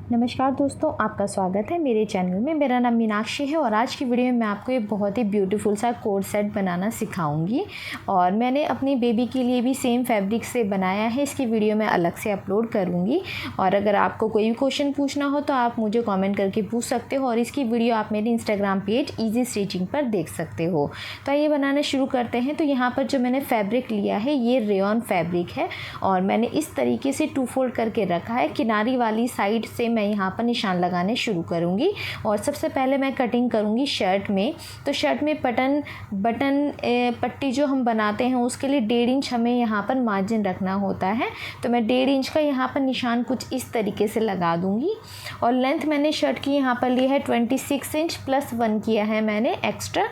नमस्कार दोस्तों, आपका स्वागत है मेरे चैनल में। मेरा नाम मीनाक्षी है और आज की वीडियो में मैं आपको एक बहुत ही ब्यूटीफुल सा कोट सेट बनाना सिखाऊंगी। और मैंने अपनी बेबी के लिए भी सेम फैब्रिक से बनाया है। इसकी वीडियो मैं अलग से अपलोड करूंगी और अगर आपको कोई भी क्वेश्चन पूछना हो तो आप मुझे कमेंट करके पूछ सकते हो और इसकी वीडियो आप मेरे इंस्टाग्राम पेज ईजी स्टिचिंग पर देख सकते हो। तो आइए बनाना शुरू करते हैं। तो यहाँ पर जो मैंने फैब्रिक लिया है ये रेयॉन फैब्रिक है और मैंने इस तरीके से 2 फोल्ड करके रखा है। किनारी वाली साइड से मैं यहाँ पर निशान लगाने शुरू करूँगी और सबसे पहले मैं कटिंग करूँगी शर्ट में। तो शर्ट में बटन पट्टी जो हम बनाते हैं उसके लिए 1.5 इंच हमें यहाँ पर मार्जिन रखना होता है। तो मैं 1.5 इंच का यहाँ पर निशान कुछ इस तरीके से लगा दूँगी। और लेंथ मैंने शर्ट की यहाँ पर ली है 26 इंच प्लस 1 किया है मैंने एक्स्ट्रा।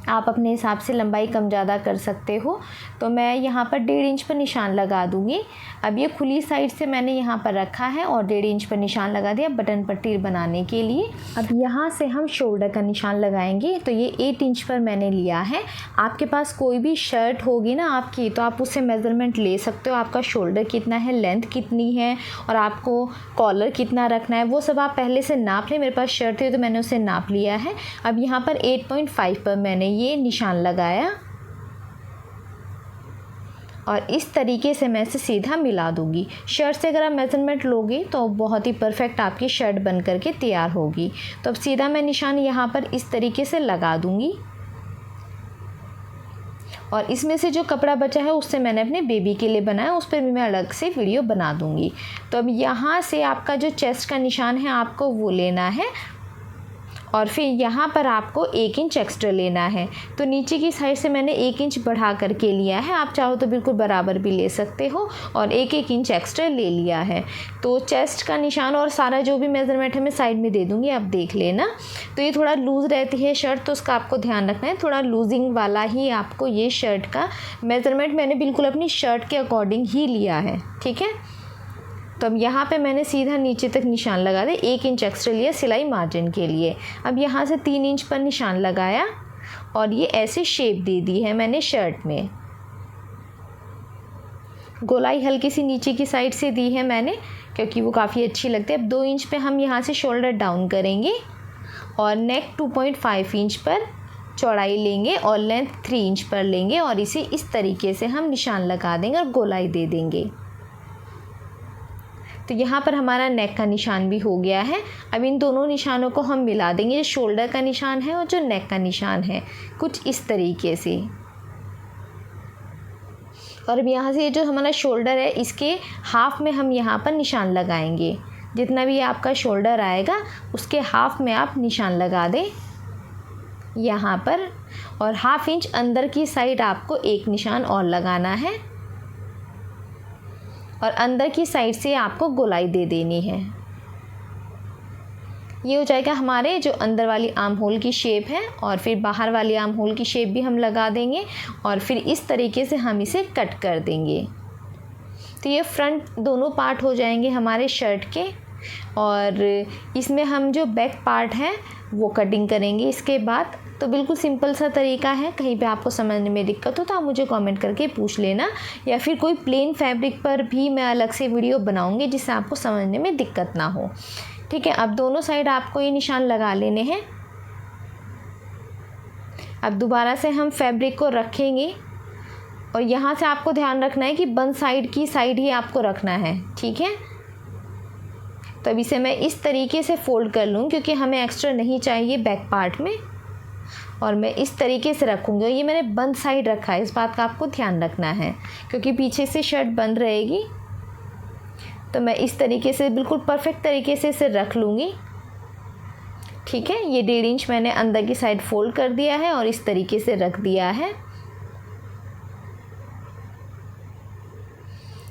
आप अपने हिसाब से लंबाई कम ज़्यादा कर सकते हो। तो मैं यहाँ पर 1.5 इंच पर निशान लगा दूँगी। अब ये खुली साइड से मैंने यहाँ पर रखा है और 1.5 इंच पर निशान लगा दिया बटन पट्टी बनाने के लिए। अब यहाँ से हम शोल्डर का निशान लगाएंगे। तो ये 8 इंच पर मैंने लिया है। आपके पास कोई भी शर्ट होगी ना आपकी, तो आप उससे मेज़रमेंट ले सकते हो। आपका शोल्डर कितना है, लेंथ कितनी है और आपको कॉलर कितना रखना है वो सब आप पहले से नाप लें। मेरे पास शर्ट थी तो मैंने उसे नाप लिया है। अब यहाँ पर 8.5 पर मैंने ये निशान लगाया और इस तरीके से मैं इसे सीधा मिला दूंगी। शर्ट से अगर आप मेज़रमेंट लोगे तो बहुत ही परफेक्ट आपकी शर्ट बन करके तैयार होगी। तो अब सीधा मैं निशान यहाँ पर इस तरीके से लगा दूंगी और इसमें से जो कपड़ा बचा है उससे मैंने अपने बेबी के लिए बनाया, उस पर भी मैं अलग से वीडियो बना दूंगी। तो अब यहाँ से आपका जो चेस्ट का निशान है आपको वो लेना है और फिर यहाँ पर आपको 1 इंच एक्स्ट्रा लेना है। तो नीचे की साइड से मैंने 1 इंच बढ़ा करके लिया है। आप चाहो तो बिल्कुल बराबर भी ले सकते हो और 1 इंच एक्स्ट्रा ले लिया है। तो चेस्ट का निशान और सारा जो भी मेज़रमेंट है मैं साइड में दे दूँगी, आप देख लेना। तो ये थोड़ा लूज़ रहती है शर्ट, तो उसका आपको ध्यान रखना है। थोड़ा लूजिंग वाला ही आपको ये शर्ट का मेज़रमेंट मैंने बिल्कुल अपनी शर्ट के अकॉर्डिंग ही लिया है, ठीक है। तो अब यहाँ पे मैंने सीधा नीचे तक निशान लगा दिया, 1 इंच एक्स्ट्रा लिया सिलाई मार्जिन के लिए। अब यहाँ से 3 इंच पर निशान लगाया और ये ऐसे शेप दे दी है मैंने शर्ट में। गोलाई हल्की सी नीचे की साइड से दी है मैंने क्योंकि वो काफ़ी अच्छी लगती है। अब 2 इंच पे हम यहाँ से शोल्डर डाउन करेंगे और नेक 2.5 इंच पर चौड़ाई लेंगे और लेंथ 3 इंच पर लेंगे और इसे इस तरीके से हम निशान लगा देंगे और गोलाई दे देंगे। तो यहाँ पर हमारा नेक का निशान भी हो गया है। अब इन दोनों निशानों को हम मिला देंगे, जो शोल्डर का निशान है और जो नेक का निशान है, कुछ इस तरीके से। और अब यहाँ से ये जो हमारा शोल्डर है इसके हाफ में हम यहाँ पर निशान लगाएंगे। जितना भी आपका शोल्डर आएगा उसके हाफ में आप निशान लगा दें यहाँ पर और 1/2 इंच अंदर की साइड आपको एक निशान और लगाना है और अंदर की साइड से आपको गोलाई दे देनी है। ये हो जाएगा हमारे जो अंदर वाली आर्म होल की शेप है और फिर बाहर वाली आर्म होल की शेप भी हम लगा देंगे और फिर इस तरीके से हम इसे कट कर देंगे। तो ये फ्रंट दोनों पार्ट हो जाएंगे हमारे शर्ट के और इसमें हम जो बैक पार्ट है वो कटिंग करेंगे इसके बाद। तो बिल्कुल सिंपल सा तरीका है। कहीं पे आपको समझने में दिक्कत हो तो आप मुझे कमेंट करके पूछ लेना या फिर कोई प्लेन फैब्रिक पर भी मैं अलग से वीडियो बनाऊंगी जिससे आपको समझने में दिक्कत ना हो, ठीक है। अब दोनों साइड आपको ये निशान लगा लेने हैं। अब दोबारा से हम फैब्रिक को रखेंगे और यहाँ से आपको ध्यान रखना है कि बंद साइड की साइड ही आपको रखना है, ठीक है। तो अब इसे मैं इस तरीके से फोल्ड कर लूँ क्योंकि हमें एक्स्ट्रा नहीं चाहिए बैक पार्ट में और मैं इस तरीके से रखूँगी। और ये मैंने बंद साइड रखा है, इस बात का आपको ध्यान रखना है क्योंकि पीछे से शर्ट बंद रहेगी। तो मैं इस तरीके से बिल्कुल परफेक्ट तरीके से इसे रख लूँगी, ठीक है। ये 1.5 इंच मैंने अंदर की साइड फोल्ड कर दिया है और इस तरीके से रख दिया है।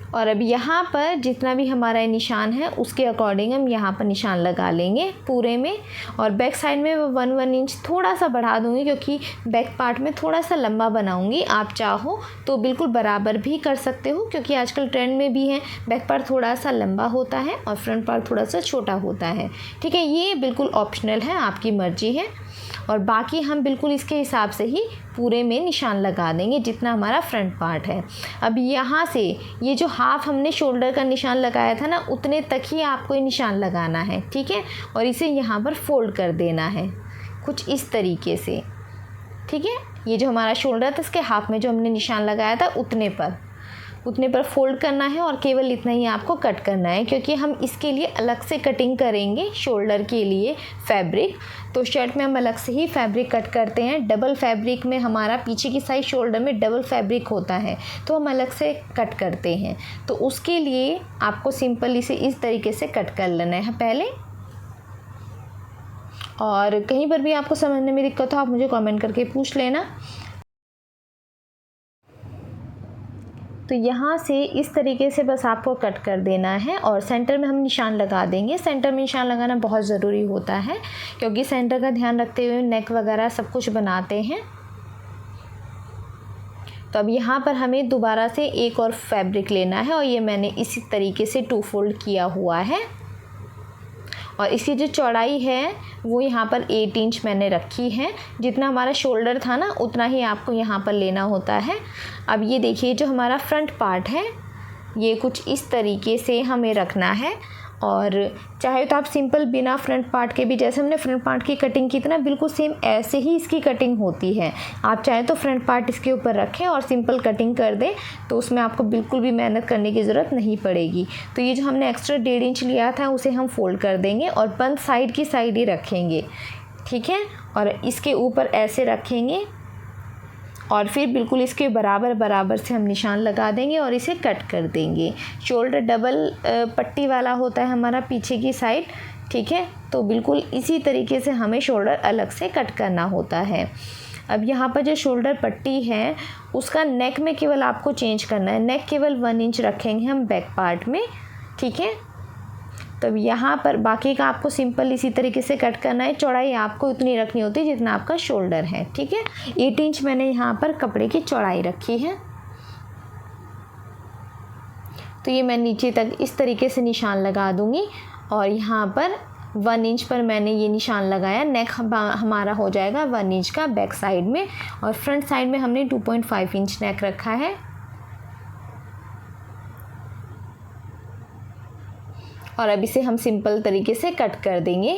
और अब यहाँ पर जितना भी हमारा निशान है उसके अकॉर्डिंग हम यहाँ पर निशान लगा लेंगे पूरे में। और बैक साइड में 1 इंच थोड़ा सा बढ़ा दूँगी क्योंकि बैक पार्ट में थोड़ा सा लंबा बनाऊँगी। आप चाहो तो बिल्कुल बराबर भी कर सकते हो क्योंकि आजकल ट्रेंड में भी है बैक पार्ट थोड़ा सा लंबा होता है और फ्रंट पार्ट थोड़ा सा छोटा होता है, ठीक है। ये बिल्कुल ऑप्शनल है, आपकी मर्जी है। और बाकी हम बिल्कुल इसके हिसाब से ही पूरे में निशान लगा देंगे जितना हमारा फ्रंट पार्ट है। अब यहाँ से ये जो हाफ हमने शोल्डर का निशान लगाया था ना, उतने तक ही आपको ये निशान लगाना है, ठीक है। और इसे यहाँ पर फोल्ड कर देना है कुछ इस तरीके से, ठीक है। ये जो हमारा शोल्डर था इसके हाफ में जो हमने निशान लगाया था उतने पर फोल्ड करना है और केवल इतना ही आपको कट करना है, क्योंकि हम इसके लिए अलग से कटिंग करेंगे शोल्डर के लिए फैब्रिक। तो शर्ट में हम अलग से ही फैब्रिक कट करते हैं। डबल फैब्रिक में हमारा पीछे की साइड शोल्डर में डबल फैब्रिक होता है, तो हम अलग से कट करते हैं। तो उसके लिए आपको सिंपल इसे इस तरीके से कट कर लेना है पहले। और कहीं पर भी आपको समझने में दिक्कत हो आप मुझे कमेंट करके पूछ लेना। तो यहाँ से इस तरीके से बस आपको कट कर देना है और सेंटर में हम निशान लगा देंगे। सेंटर में निशान लगाना बहुत ज़रूरी होता है, क्योंकि सेंटर का ध्यान रखते हुए नेक वगैरह सब कुछ बनाते हैं। तो अब यहाँ पर हमें दोबारा से एक और फैब्रिक लेना है और ये मैंने इसी तरीके से 2 फोल्ड किया हुआ है। और इसकी जो चौड़ाई है वो यहाँ पर 8 इंच मैंने रखी है। जितना हमारा शोल्डर था ना उतना ही आपको यहाँ पर लेना होता है। अब ये देखिए जो हमारा फ्रंट पार्ट है ये कुछ इस तरीके से हमें रखना है। और चाहे तो आप सिंपल बिना फ्रंट पार्ट के भी, जैसे हमने फ्रंट पार्ट की कटिंग की थी ना, बिल्कुल सेम ऐसे ही इसकी कटिंग होती है। आप चाहे तो फ्रंट पार्ट इसके ऊपर रखें और सिंपल कटिंग कर दें, तो उसमें आपको बिल्कुल भी मेहनत करने की ज़रूरत नहीं पड़ेगी। तो ये जो हमने एक्स्ट्रा 1.5 इंच लिया था उसे हम फोल्ड कर देंगे और बंद साइड की साइड ही रखेंगे, ठीक है। और इसके ऊपर ऐसे रखेंगे और फिर बिल्कुल इसके बराबर से हम निशान लगा देंगे और इसे कट कर देंगे। शोल्डर डबल पट्टी वाला होता है हमारा पीछे की साइड, ठीक है। तो बिल्कुल इसी तरीके से हमें शोल्डर अलग से कट करना होता है। अब यहाँ पर जो शोल्डर पट्टी है उसका नेक में केवल आपको चेंज करना है। नेक केवल 1 इंच रखेंगे हम बैक पार्ट में, ठीक है। तब यहाँ पर बाकी का आपको सिंपल इसी तरीके से कट करना है। चौड़ाई आपको इतनी रखनी होती है जितना आपका शोल्डर है, ठीक है। 8 इंच मैंने यहाँ पर कपड़े की चौड़ाई रखी है। तो ये मैं नीचे तक इस तरीके से निशान लगा दूँगी और यहाँ पर 1 इंच पर मैंने ये निशान लगाया। नेक हमारा हो जाएगा 1 इंच का बैक साइड में और फ्रंट साइड में हमने 2.5 इंच नेक रखा है। और अब इसे हम सिंपल तरीके से कट कर देंगे।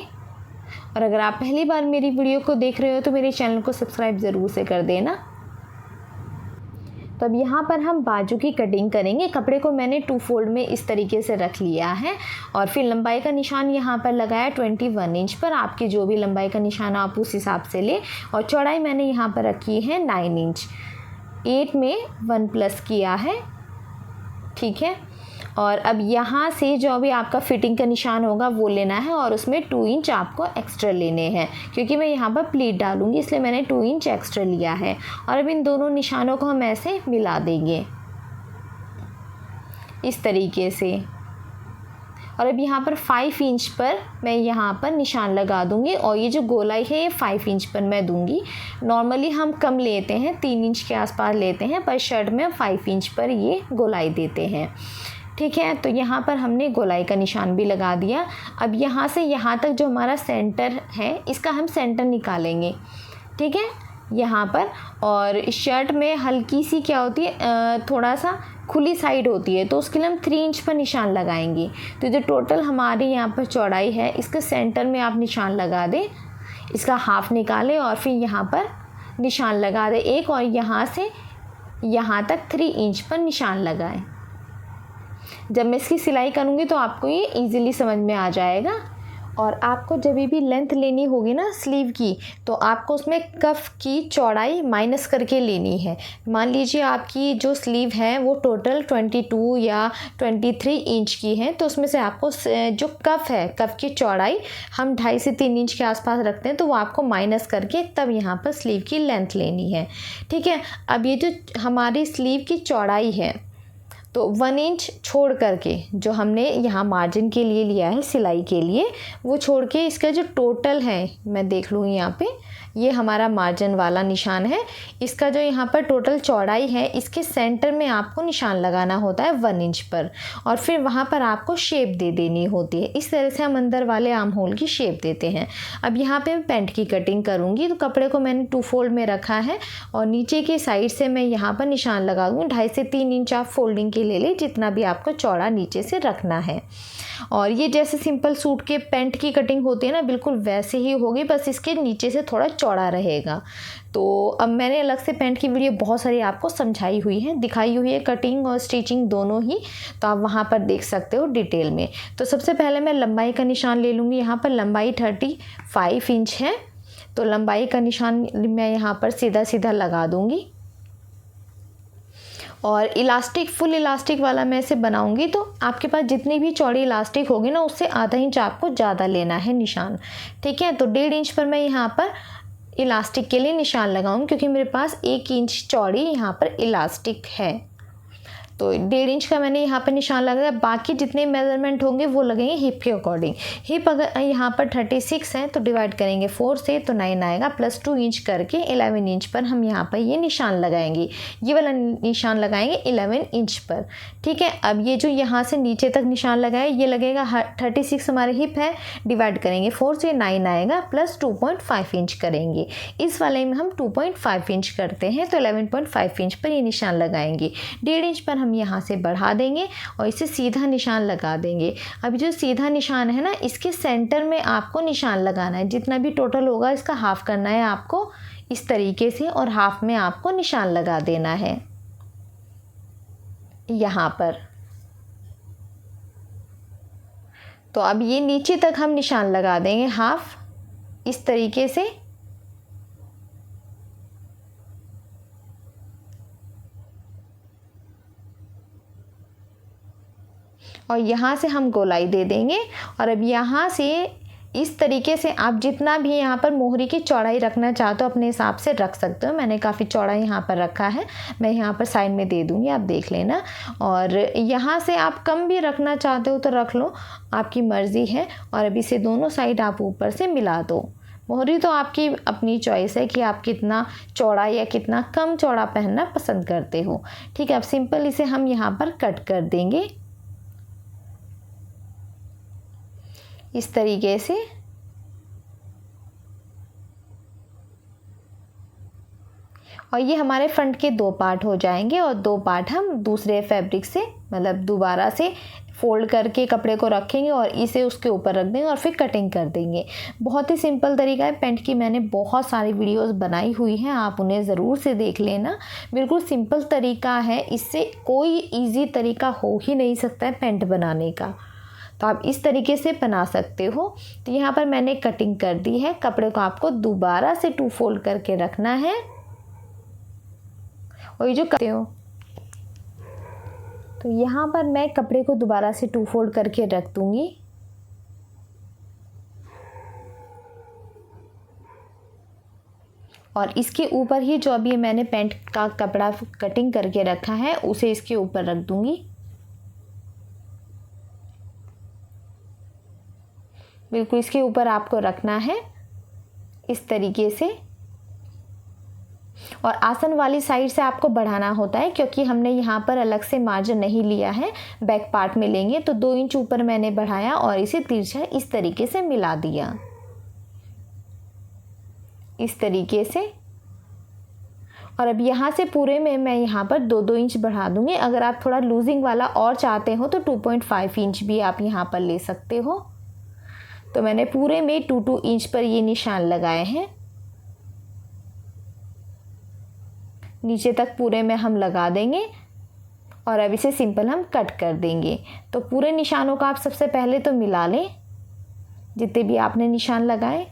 और अगर आप पहली बार मेरी वीडियो को देख रहे हो तो मेरे चैनल को सब्सक्राइब ज़रूर से कर देना। तो अब यहाँ पर हम बाजू की कटिंग करेंगे। कपड़े को मैंने 2 फोल्ड में इस तरीके से रख लिया है और फिर लंबाई का निशान यहाँ पर लगाया 21 इंच पर। आपकी जो भी लंबाई का निशान आप उस हिसाब से ले। और चौड़ाई मैंने यहाँ पर रखी है 9 इंच। 8 में 1 प्लस किया है, ठीक है। और अब यहाँ से जो भी आपका फिटिंग का निशान होगा वो लेना है और उसमें 2 इंच आपको एक्स्ट्रा लेने हैं, क्योंकि मैं यहाँ पर प्लीट डालूँगी इसलिए मैंने 2 इंच एक्स्ट्रा लिया है। और अब इन दोनों निशानों को हम ऐसे मिला देंगे इस तरीके से। और अब यहाँ पर 5 इंच पर मैं यहाँ पर निशान लगा दूँगी और ये जो गोलाई है ये 5 इंच पर मैं दूँगी। नॉर्मली हम कम लेते हैं, 3 इंच के आसपास लेते हैं, पर शर्ट में 5 इंच पर ये गोलाई देते हैं, ठीक है। तो यहाँ पर हमने गोलाई का निशान भी लगा दिया। अब यहाँ से यहाँ तक जो हमारा सेंटर है इसका हम सेंटर निकालेंगे, ठीक है, यहाँ पर। और इस शर्ट में हल्की सी क्या होती है, थोड़ा सा खुली साइड होती है, तो उसके लिए हम 3 इंच पर निशान लगाएंगे। तो जो टोटल हमारी यहाँ पर चौड़ाई है इसके सेंटर में आप निशान लगा दें, इसका हाफ निकालें और फिर यहाँ पर निशान लगा दें एक, और यहाँ से यहाँ तक 3 इंच पर निशान लगाएं। जब मैं इसकी सिलाई करूँगी तो आपको ये इजीली समझ में आ जाएगा। और आपको जब भी लेंथ लेनी होगी ना स्लीव की, तो आपको उसमें कफ की चौड़ाई माइनस करके लेनी है। मान लीजिए आपकी जो स्लीव है वो टोटल 22 या 23 इंच की है, तो उसमें से आपको जो कफ है, कफ की चौड़ाई हम 2.5 से 3 इंच के आसपास रखते हैं, तो वो आपको माइनस करके तब यहाँ पर स्लीव की लेंथ लेनी है, ठीक है। अब ये जो हमारी स्लीव की चौड़ाई है तो 1 इंच छोड़ करके जो हमने यहाँ मार्जिन के लिए लिया है सिलाई के लिए, वो छोड़ के इसका जो टोटल है मैं देख लूँगी यहाँ पे, ये हमारा मार्जिन वाला निशान है। इसका जो यहाँ पर टोटल चौड़ाई है, इसके सेंटर में आपको निशान लगाना होता है 1 इंच पर, और फिर वहाँ पर आपको शेप दे देनी होती है। इस तरह से हम अंदर वाले आर्म होल की शेप देते हैं। अब यहाँ पे मैं पैंट की कटिंग करूँगी। तो कपड़े को मैंने 2 फोल्ड में रखा है और नीचे की साइड से मैं यहाँ पर निशान लगा दूँगी। 2.5 से 3 इंच आप फोल्डिंग के ले लें, जितना भी आपको चौड़ा नीचे से रखना है। और ये जैसे सिंपल सूट के पैंट की कटिंग होती है ना, बिल्कुल वैसे ही होगी, बस इसके नीचे से थोड़ा चौड़ा रहेगा। तो अब मैंने अलग से पैंट की वीडियो बहुत सारी आपको समझाई हुई है, दिखाई हुई है, कटिंग और स्टिचिंग दोनों ही, तो आप वहाँ पर देख सकते हो डिटेल में। तो सबसे पहले मैं लंबाई का निशान ले लूँगी। यहाँ पर लंबाई 35 इंच है, तो लंबाई का निशान मैं यहाँ पर सीधा सीधा लगा दूँगी। और इलास्टिक, फुल इलास्टिक वाला मैं इसे बनाऊंगी, तो आपके पास जितनी भी चौड़ी इलास्टिक होगी ना, उससे आधा इंच आपको ज़्यादा लेना है निशान, ठीक है। तो 1.5 इंच पर मैं यहाँ पर इलास्टिक के लिए निशान लगाऊंगी, क्योंकि मेरे पास 1 इंच चौड़ी यहाँ पर इलास्टिक है। तो 1.5 इंच का मैंने यहाँ पर निशान लगाया। बाकी जितने मेजरमेंट होंगे वो लगेंगे हिप के अकॉर्डिंग। हिप अगर यहाँ पर 36 है तो डिवाइड करेंगे 4 से, तो 9 आएगा, प्लस 2 इंच करके 11 इंच पर हम यहाँ पर ये निशान लगाएंगे। ये वाला निशान लगाएंगे 11 इंच पर, ठीक है। अब ये जो यहाँ से नीचे तक निशान लगाया, ये लगेगा 36 हमारे हिप है, डिवाइड करेंगे 4 से, 9 आएगा, प्लस 2.5 इंच करेंगे। इस वाले में हम 2.5 इंच करते हैं, तो 11.5 इंच पर ये निशान लगाएंगे। 1.5 इंच पर हम यहाँ से बढ़ा देंगे और इसे सीधा निशान लगा देंगे। अभी जो सीधा निशान है ना, इसके सेंटर में आपको निशान लगाना है। जितना भी टोटल होगा इसका हाफ करना है आपको इस तरीके से, और हाफ में आपको निशान लगा देना है यहाँ पर। तो अब ये नीचे तक हम निशान लगा देंगे हाफ, इस तरीके से। और यहाँ से हम गोलाई दे देंगे। और अब यहाँ से इस तरीके से आप जितना भी यहाँ पर मोहरी की चौड़ाई रखना चाहते हो अपने हिसाब से रख सकते हो। मैंने काफ़ी चौड़ा यहाँ पर रखा है, मैं यहाँ पर साइड में दे दूँगी, आप देख लेना। और यहाँ से आप कम भी रखना चाहते हो तो रख लो, आपकी मर्ज़ी है। और अब इसे दोनों साइड आप ऊपर से मिला दो। मोहरी तो आपकी अपनी चॉइस है कि आप कितना चौड़ा या कितना कम चौड़ा पहनना पसंद करते हो, ठीक है। अब सिंपल इसे हम यहाँ पर कट कर देंगे इस तरीके से। और ये हमारे फ्रंट के 2 पार्ट हो जाएंगे, और 2 पार्ट हम दूसरे फैब्रिक से, मतलब दोबारा से फोल्ड करके कपड़े को रखेंगे और इसे उसके ऊपर रख देंगे और फिर कटिंग कर देंगे। बहुत ही सिंपल तरीका है। पैंट की मैंने बहुत सारी वीडियोस बनाई हुई हैं, आप उन्हें ज़रूर से देख लेना। बिल्कुल सिंपल तरीका है, इससे कोई इजी तरीका हो ही नहीं सकता है पैंट बनाने का। तो आप इस तरीके से बना सकते हो। तो यहाँ पर मैंने कटिंग कर दी है। कपड़े को आपको दोबारा से 2 फोल्ड करके रखना है, और ये जो करते हो, तो यहाँ पर मैं कपड़े को दोबारा से 2 फोल्ड करके रख दूँगी। और इसके ऊपर ही जो अभी मैंने पैंट का कपड़ा कटिंग करके रखा है उसे इसके ऊपर रख दूँगी। बिल्कुल इसके ऊपर आपको रखना है इस तरीके से। और आसन वाली साइड से आपको बढ़ाना होता है, क्योंकि हमने यहाँ पर अलग से मार्जिन नहीं लिया है, बैक पार्ट में लेंगे। तो 2 इंच ऊपर मैंने बढ़ाया और इसे तिरछा इस तरीके से मिला दिया, इस तरीके से। और अब यहाँ से पूरे में मैं यहाँ पर 2-2 इंच बढ़ा दूँगी। अगर आप थोड़ा लूजिंग वाला और चाहते हो तो 2.5 इंच भी आप यहाँ पर ले सकते हो। तो मैंने पूरे में 2-2 इंच पर ये निशान लगाए हैं, नीचे तक पूरे में हम लगा देंगे। और अब इसे सिंपल हम कट कर देंगे। तो पूरे निशानों का आप सबसे पहले तो मिला लें, जितने भी आपने निशान लगाए।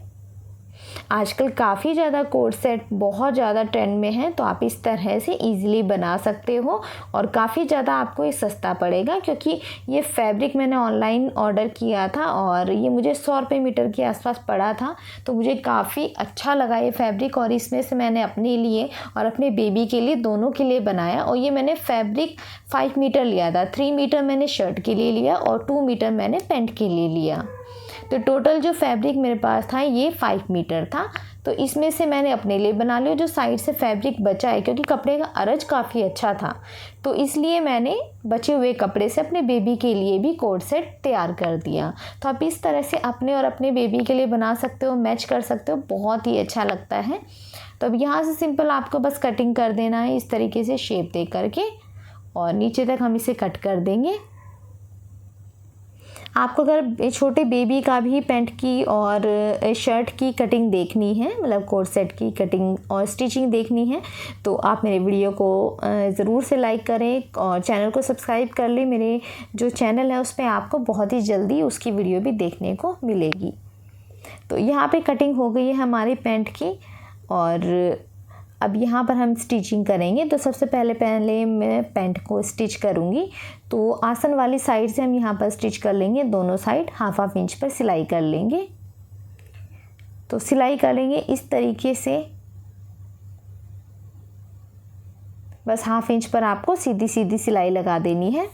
आजकल काफ़ी ज़्यादा कोट सेट बहुत ज़्यादा ट्रेंड में है, तो आप इस तरह से इजीली बना सकते हो और काफ़ी ज़्यादा आपको ये सस्ता पड़ेगा। क्योंकि ये फैब्रिक मैंने ऑनलाइन ऑर्डर किया था और ये मुझे 100 रुपये मीटर के आसपास पड़ा था, तो मुझे काफ़ी अच्छा लगा ये फैब्रिक। और इसमें से मैंने अपने लिए और अपने बेबी के लिए, दोनों के लिए बनाया। और ये मैंने फैब्रिक 5 मीटर लिया था, 3 मीटर मैंने शर्ट के लिए लिया और 2 मीटर मैंने पैंट के लिए लिया। तो टोटल जो फैब्रिक मेरे पास था ये 5 मीटर था। तो इसमें से मैंने अपने लिए बना लिया, जो साइड से फैब्रिक बचा है, क्योंकि कपड़े का अरज काफ़ी अच्छा था तो इसलिए मैंने बचे हुए कपड़े से अपने बेबी के लिए भी कोट सेट तैयार कर दिया। तो आप इस तरह से अपने और अपने बेबी के लिए बना सकते हो, मैच कर सकते हो, बहुत ही अच्छा लगता है। तो अब यहाँ से सिंपल आपको बस कटिंग कर देना है इस तरीके से शेप दे करके, और नीचे तक हम इसे कट कर देंगे। आपको अगर छोटे बेबी का भी पैंट की और शर्ट की कटिंग देखनी है, मतलब कोट सेट की कटिंग और स्टिचिंग देखनी है, तो आप मेरे वीडियो को ज़रूर से लाइक करें और चैनल को सब्सक्राइब कर लें। मेरे जो चैनल है उस पर आपको बहुत ही जल्दी उसकी वीडियो भी देखने को मिलेगी। तो यहाँ पे कटिंग हो गई है हमारी पैंट की, और अब यहाँ पर हम स्टिचिंग करेंगे। तो सबसे पहले मैं पैंट को स्टिच करूँगी। तो आसन वाली साइड से हम यहाँ पर स्टिच कर लेंगे, दोनों साइड हाफ इंच पर सिलाई कर लेंगे। तो सिलाई कर लेंगे इस तरीके से, बस हाफ इंच पर आपको सीधी सीधी सिलाई लगा देनी है।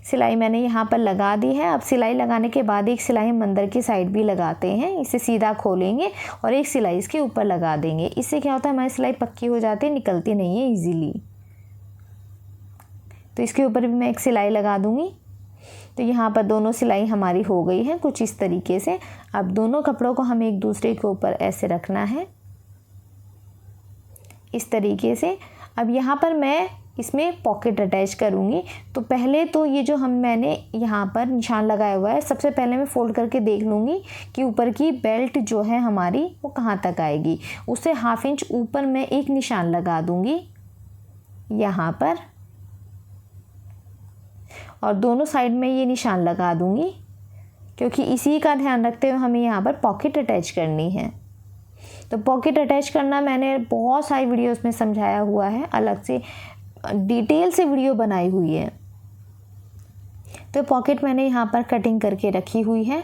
सिलाई मैंने यहाँ पर लगा दी है। अब सिलाई लगाने के बाद एक सिलाई हम अंदर की साइड भी लगाते हैं, इसे सीधा खोलेंगे और एक सिलाई इसके ऊपर लगा देंगे। इससे क्या होता है, हमारी सिलाई पक्की हो जाती है, निकलती नहीं है इजीली। तो इसके ऊपर भी मैं एक सिलाई लगा दूंगी। तो यहाँ पर दोनों सिलाई हमारी हो गई है कुछ इस तरीके से। अब दोनों कपड़ों को हमें एक दूसरे के ऊपर ऐसे रखना है इस तरीके से। अब यहाँ पर मैं इसमें पॉकेट अटैच करूँगी। तो पहले तो ये जो मैंने यहाँ पर निशान लगाया हुआ है, सबसे पहले मैं फ़ोल्ड करके देख लूँगी कि ऊपर की बेल्ट जो है हमारी वो कहाँ तक आएगी। उससे हाफ इंच ऊपर मैं एक निशान लगा दूँगी यहाँ पर, और दोनों साइड में ये निशान लगा दूँगी, क्योंकि इसी का ध्यान रखते हुए हमें यहाँ पर पॉकेट अटैच करनी है। तो पॉकेट अटैच करना मैंने बहुत सारी वीडियोस में समझाया हुआ है, अलग से डिटेल से वीडियो बनाई हुई है। तो पॉकेट मैंने यहाँ पर कटिंग करके रखी हुई है,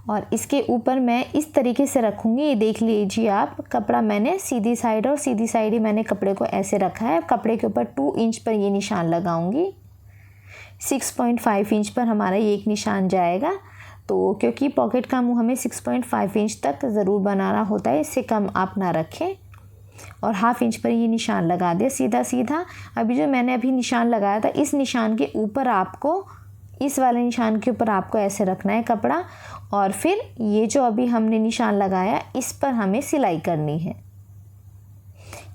और इसके ऊपर मैं इस तरीके से रखूँगी। ये देख लीजिए आप, कपड़ा मैंने सीधी साइड और सीधी साइड ही मैंने कपड़े को ऐसे रखा है। कपड़े के ऊपर 2 इंच पर ये निशान लगाऊंगी, 6.5 इंच पर हमारा ये एक निशान जाएगा। तो क्योंकि पॉकेट का मुंह हमें 6.5 इंच तक ज़रूर बनाना होता है, इससे कम आप ना रखें। और हाफ इंच पर ये निशान लगा दे सीधा सीधा। अभी जो मैंने अभी निशान लगाया था, इस निशान के ऊपर आपको, इस वाले निशान के ऊपर आपको ऐसे रखना है कपड़ा, और फिर ये जो अभी हमने निशान लगाया इस पर हमें सिलाई करनी है।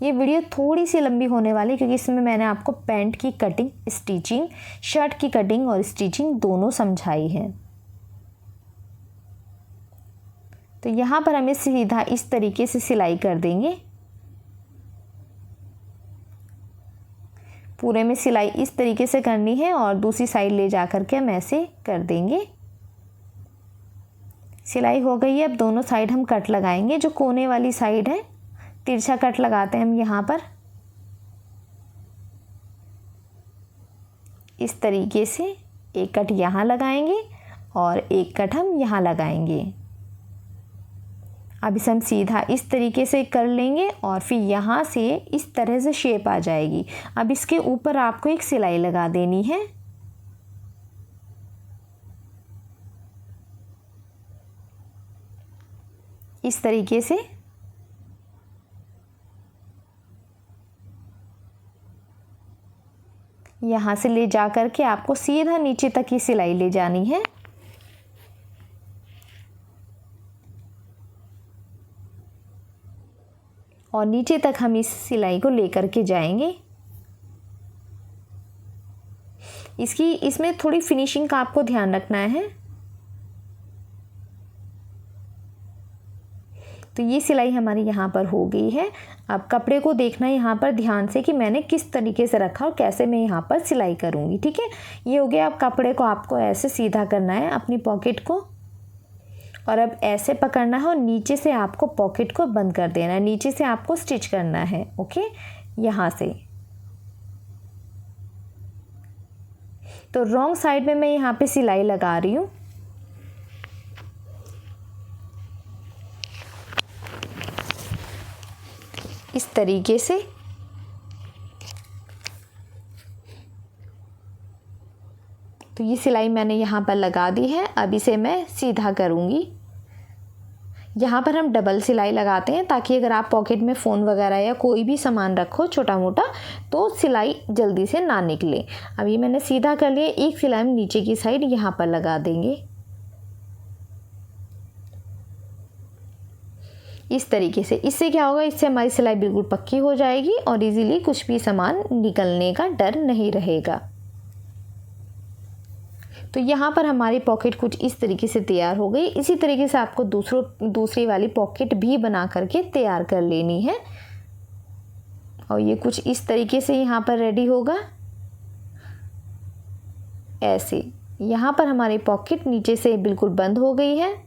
ये वीडियो थोड़ी सी लंबी होने वाली है, क्योंकि इसमें मैंने आपको पैंट की कटिंग, स्टिचिंग, शर्ट की कटिंग और स्टिचिंग दोनों समझाई है। तो यहाँ पर हमें सीधा इस तरीके से सिलाई कर देंगे। पूरे में सिलाई इस तरीके से करनी है, और दूसरी साइड ले जा कर के हम ऐसे कर देंगे। सिलाई हो गई है। अब दोनों साइड हम कट लगाएंगे। जो कोने वाली साइड है, तिरछा कट लगाते हैं हम यहाँ पर इस तरीके से। एक कट यहाँ लगाएंगे और एक कट हम यहाँ लगाएंगे। अब इसे हम सीधा इस तरीके से कर लेंगे, और फिर यहाँ से इस तरह से शेप आ जाएगी। अब इसके ऊपर आपको एक सिलाई लगा देनी है। इस तरीके से यहाँ से ले जा कर के आपको सीधा नीचे तक ही सिलाई ले जानी है। और नीचे तक हम इस सिलाई को लेकर के जाएंगे। इसमें थोड़ी फिनिशिंग का आपको ध्यान रखना है। तो ये सिलाई हमारी यहाँ पर हो गई है। अब कपड़े को देखना है यहाँ पर ध्यान से कि मैंने किस तरीके से रखा और कैसे मैं यहाँ पर सिलाई करूँगी। ठीक है, ये हो गया। अब कपड़े को आपको ऐसे सीधा करना है अपनी पॉकेट को, और अब ऐसे पकड़ना है और नीचे से आपको पॉकेट को बंद कर देना है। नीचे से आपको स्टिच करना है। ओके, यहाँ से। तो रॉन्ग साइड में मैं यहाँ पे सिलाई लगा रही हूँ। इस तरीके से। तो ये सिलाई मैंने यहाँ पर लगा दी है। अब इसे मैं सीधा करूँगी। यहाँ पर हम डबल सिलाई लगाते हैं ताकि अगर आप पॉकेट में फ़ोन वगैरह या कोई भी सामान रखो छोटा मोटा तो सिलाई जल्दी से ना निकले। अब ये मैंने सीधा कर लिया। एक सिलाई हम नीचे की साइड यहाँ पर लगा देंगे इस तरीके से। इससे क्या होगा, इससे हमारी सिलाई बिल्कुल पक्की हो जाएगी और इजीली कुछ भी सामान निकलने का डर नहीं रहेगा। तो यहाँ पर हमारी पॉकेट कुछ इस तरीके से तैयार हो गई। इसी तरीके से आपको दूसरी वाली पॉकेट भी बना करके तैयार कर लेनी है। और ये कुछ इस तरीके से यहाँ पर रेडी होगा। ऐसे यहाँ पर हमारी पॉकेट नीचे से बिल्कुल बंद हो गई है।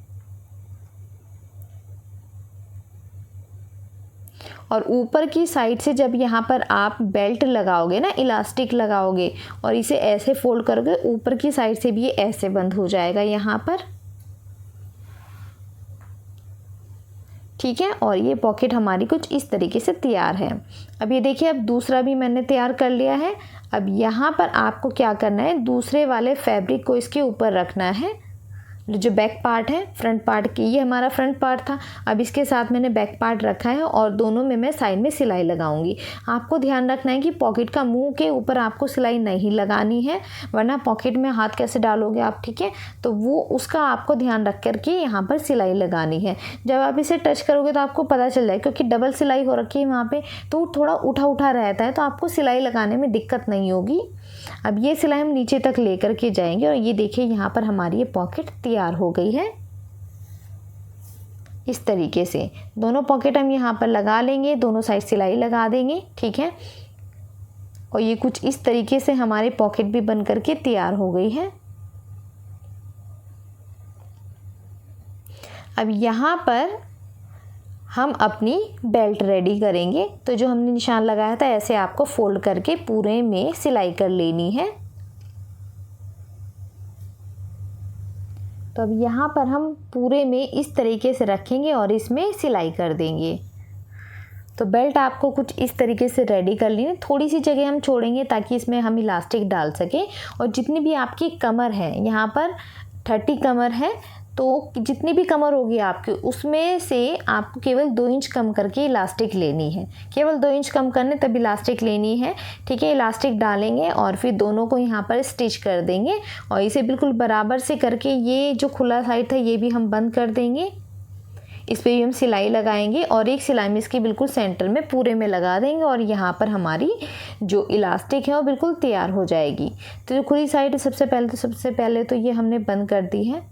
और ऊपर की साइड से जब यहाँ पर आप बेल्ट लगाओगे ना, इलास्टिक लगाओगे और इसे ऐसे फोल्ड करोगे, ऊपर की साइड से भी ये ऐसे बंद हो जाएगा यहाँ पर। ठीक है। और ये पॉकेट हमारी कुछ इस तरीके से तैयार है। अब ये देखिए, अब दूसरा भी मैंने तैयार कर लिया है। अब यहाँ पर आपको क्या करना है, दूसरे वाले फैब्रिक को इसके ऊपर रखना है। जो बैक पार्ट है, फ्रंट पार्ट की, ये हमारा फ्रंट पार्ट था। अब इसके साथ मैंने बैक पार्ट रखा है और दोनों में मैं साइड में सिलाई लगाऊंगी। आपको ध्यान रखना है कि पॉकेट का मुंह के ऊपर आपको सिलाई नहीं लगानी है, वरना पॉकेट में हाथ कैसे डालोगे आप। ठीक है, तो वो उसका आपको ध्यान रख करके यहाँ पर सिलाई लगानी है। जब आप इसे टच करोगे तो आपको पता चल जाए, क्योंकि डबल सिलाई हो रखी है वहाँ पर, तो थोड़ा उठा उठा रहता है, तो आपको सिलाई लगाने में दिक्कत नहीं होगी। अब ये सिलाई हम नीचे तक लेकर के जाएंगे और ये देखिए यहाँ पर हमारी ये पॉकेट तैयार हो गई है। इस तरीके से दोनों पॉकेट हम यहाँ पर लगा लेंगे, दोनों साइड सिलाई लगा देंगे। ठीक है, और ये कुछ इस तरीके से हमारी पॉकेट भी बन करके तैयार हो गई है। अब यहाँ पर हम अपनी बेल्ट रेडी करेंगे। तो जो हमने निशान लगाया था, ऐसे आपको फोल्ड करके पूरे में सिलाई कर लेनी है। तो अब यहाँ पर हम पूरे में इस तरीके से रखेंगे और इसमें सिलाई कर देंगे। तो बेल्ट आपको कुछ इस तरीके से रेडी कर लेनी। थोड़ी सी जगह हम छोड़ेंगे ताकि इसमें हम इलास्टिक डाल सकें। और जितनी भी आपकी कमर है, यहाँ पर 30 कमर है, तो जितनी भी कमर होगी आपकी, उसमें से आपको केवल 2 इंच कम करके इलास्टिक लेनी है। केवल 2 इंच कम करने तब इलास्टिक लेनी है। ठीक है, इलास्टिक डालेंगे और फिर दोनों को यहाँ पर स्टिच कर देंगे और इसे बिल्कुल बराबर से करके ये जो खुला साइड था ये भी हम बंद कर देंगे। इस पर भी हम सिलाई लगाएंगे और एक सिलाई में इसके बिल्कुल सेंटर में पूरे में लगा देंगे और यहाँ पर हमारी जो इलास्टिक है वो बिल्कुल तैयार हो जाएगी। तो जो खुली साइड है, सबसे पहले तो ये हमने बंद कर दी है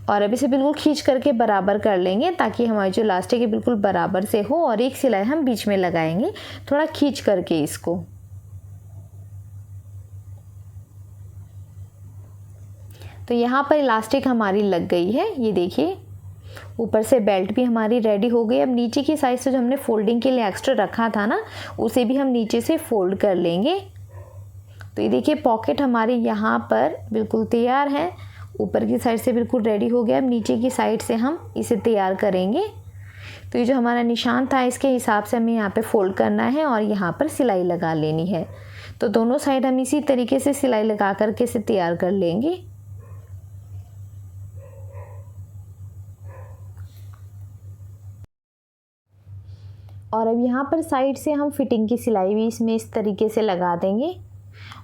और अब इसे बिल्कुल खींच करके बराबर कर लेंगे ताकि हमारी जो इलास्टिक है बिल्कुल बराबर से हो। और एक सिलाई हम बीच में लगाएंगे, थोड़ा खींच करके इसको। तो यहाँ पर इलास्टिक हमारी लग गई है। ये देखिए, ऊपर से बेल्ट भी हमारी रेडी हो गई। अब नीचे की साइड से जो हमने फोल्डिंग के लिए एक्स्ट्रा रखा था ना, उसे भी हम नीचे से फोल्ड कर लेंगे। तो ये देखिए, पॉकेट हमारी यहाँ पर बिल्कुल तैयार है। ऊपर की साइड से बिल्कुल रेडी हो गया। अब नीचे की साइड से हम इसे तैयार करेंगे। तो ये जो हमारा निशान था, इसके हिसाब से हमें यहाँ पे फोल्ड करना है और यहाँ पर सिलाई लगा लेनी है। तो दोनों साइड हम इसी तरीके से सिलाई लगा करके इसे तैयार कर लेंगे। और अब यहाँ पर साइड से हम फिटिंग की सिलाई भी इसमें इस तरीके से लगा देंगे।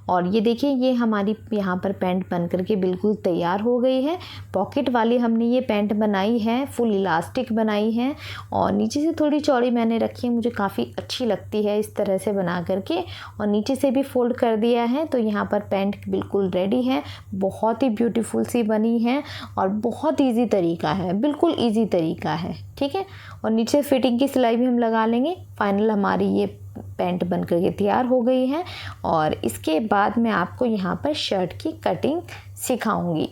और ये देखिए, ये हमारी यहाँ पर पैंट बन करके बिल्कुल तैयार हो गई है। पॉकेट वाली हमने ये पैंट बनाई है, फुल इलास्टिक बनाई है और नीचे से थोड़ी चौड़ी मैंने रखी है, मुझे काफ़ी अच्छी लगती है इस तरह से बना करके। और नीचे से भी फोल्ड कर दिया है। तो यहाँ पर पैंट बिल्कुल रेडी है। बहुत ही ब्यूटीफुल सी बनी है और बहुत ईजी तरीका है, बिल्कुल ईजी तरीका है। ठीक है, और नीचे फिटिंग की सिलाई भी हम लगा लेंगे। फाइनल हमारी ये पैंट बन करके तैयार हो गई है। और इसके बाद मैं आपको यहाँ पर शर्ट की कटिंग सिखाऊंगी,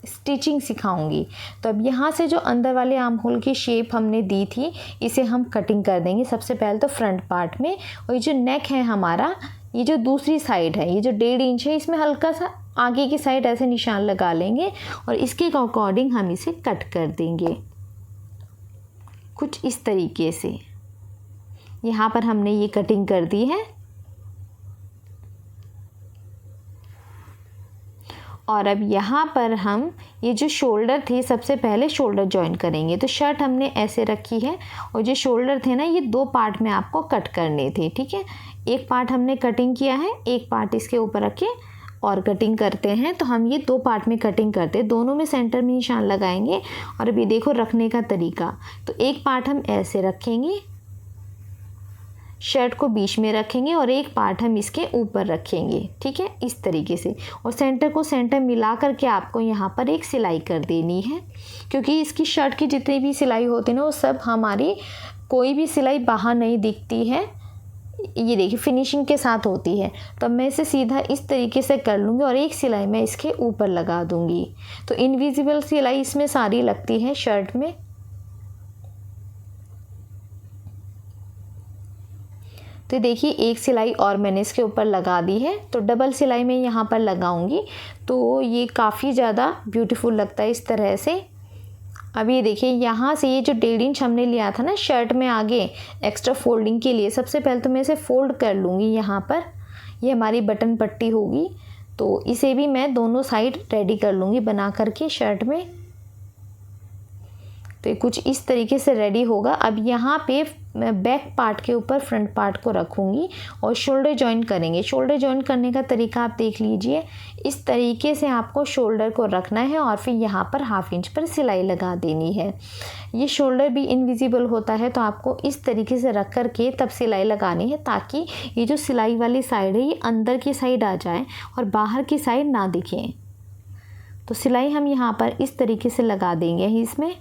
स्टिचिंग सिखाऊंगी। तो अब यहाँ से जो अंदर वाले आर्म होल की शेप हमने दी थी, इसे हम कटिंग कर देंगे। सबसे पहले तो फ्रंट पार्ट में, और ये जो नेक है हमारा, ये जो दूसरी साइड है, ये जो 1.5 इंच है, इसमें हल्का सा आगे की साइड ऐसे निशान लगा लेंगे और इसके अकॉर्डिंग हम इसे कट कर देंगे कुछ इस तरीके से। यहाँ पर हमने ये कटिंग कर दी है। और अब यहाँ पर हम ये जो शोल्डर थे सबसे पहले शोल्डर जॉइन करेंगे। तो शर्ट हमने ऐसे रखी है और जो शोल्डर थे ना ये 2 पार्ट में आपको कट करने थे, ठीक है। एक पार्ट हमने कटिंग किया है, एक पार्ट इसके ऊपर रख के और कटिंग करते हैं। तो हम ये 2 पार्ट में कटिंग करते हैं, दोनों में सेंटर में निशान लगाएंगे। और अभी देखो रखने का तरीका, तो एक पार्ट हम ऐसे रखेंगे, शर्ट को बीच में रखेंगे और एक पार्ट हम इसके ऊपर रखेंगे, ठीक है, इस तरीके से। और सेंटर को सेंटर मिला करके आपको यहाँ पर एक सिलाई कर देनी है, क्योंकि इसकी शर्ट की जितनी भी सिलाई होती है ना वो सब हमारी, कोई भी सिलाई बाहर नहीं दिखती है, ये देखिए फिनिशिंग के साथ होती है। तो मैं इसे सीधा इस तरीके से कर लूँगी और एक सिलाई मैं इसके ऊपर लगा दूँगी। तो इनविजिबल सिलाई इसमें सारी लगती है शर्ट में। तो देखिए एक सिलाई और मैंने इसके ऊपर लगा दी है, तो डबल सिलाई मैं यहाँ पर लगाऊंगी, तो ये काफ़ी ज़्यादा ब्यूटीफुल लगता है इस तरह से। अब ये देखिए यहाँ से ये जो 1.5 इंच हमने लिया था ना शर्ट में आगे एक्स्ट्रा फोल्डिंग के लिए, सबसे पहले तो मैं इसे फोल्ड कर लूँगी यहाँ पर, ये हमारी बटन पट्टी होगी। तो इसे भी मैं दोनों साइड रेडी कर लूँगी बना करके शर्ट में। तो ये कुछ इस तरीके से रेडी होगा। अब यहाँ पे मैं बैक पार्ट के ऊपर फ्रंट पार्ट को रखूँगी और शोल्डर जॉइन करेंगे। शोल्डर जॉइन करने का तरीका आप देख लीजिए, इस तरीके से आपको शोल्डर को रखना है और फिर यहाँ पर 1/2 इंच पर सिलाई लगा देनी है। ये शोल्डर भी इनविजिबल होता है, तो आपको इस तरीके से रख कर के तब सिलाई लगानी है, ताकि ये जो सिलाई वाली साइड है ये अंदर की साइड आ जाए और बाहर की साइड ना दिखे। तो सिलाई हम यहाँ पर इस तरीके से लगा देंगे इसमें।